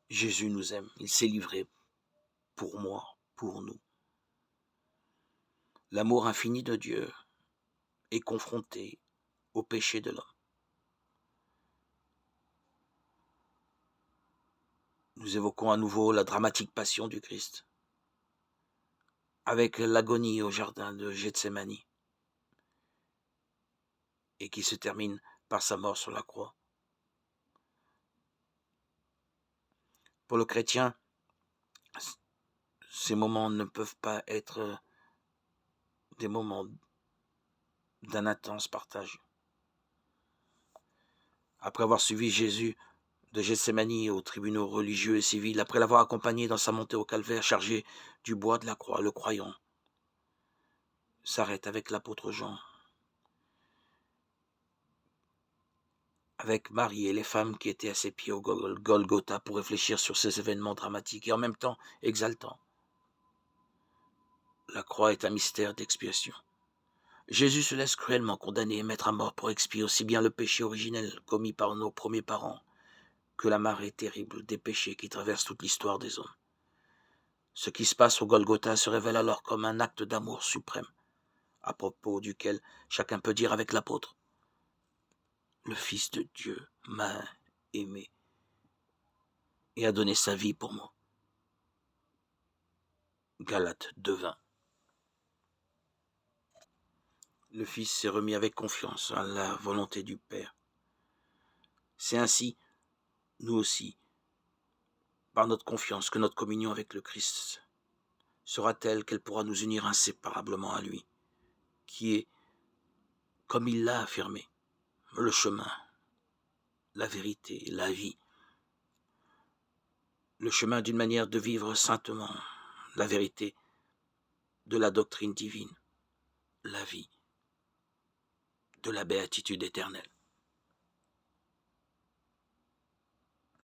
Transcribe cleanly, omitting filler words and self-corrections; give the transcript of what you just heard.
Jésus nous aime, il s'est livré pour moi, pour nous. L'amour infini de Dieu est confronté au péché de l'homme. Nous évoquons à nouveau la dramatique passion du Christ, avec l'agonie au jardin de Gethsémani, et qui se termine par sa mort sur la croix. Pour le chrétien, ces moments ne peuvent pas être des moments d'un intense partage. Après avoir suivi Jésus de Gethsémani aux tribunaux religieux et civils, après l'avoir accompagné dans sa montée au calvaire chargé du bois de la croix, le croyant s'arrête avec l'apôtre Jean, avec Marie et les femmes qui étaient à ses pieds au Golgotha pour réfléchir sur ces événements dramatiques et en même temps exaltants. La croix est un mystère d'expiation. Jésus se laisse cruellement condamner et mettre à mort pour expier aussi bien le péché originel commis par nos premiers parents que la marée terrible des péchés qui traversent toute l'histoire des hommes. Ce qui se passe au Golgotha se révèle alors comme un acte d'amour suprême, à propos duquel chacun peut dire avec l'apôtre: le Fils de Dieu m'a aimé et a donné sa vie pour moi. Galates 2:20. Le Fils s'est remis avec confiance à la volonté du Père. C'est ainsi, nous aussi, par notre confiance, que notre communion avec le Christ sera telle qu'elle pourra nous unir inséparablement à lui, qui est, comme il l'a affirmé, le chemin, la vérité, la vie. Le chemin d'une manière de vivre saintement, la vérité de la doctrine divine, la vie de la béatitude éternelle.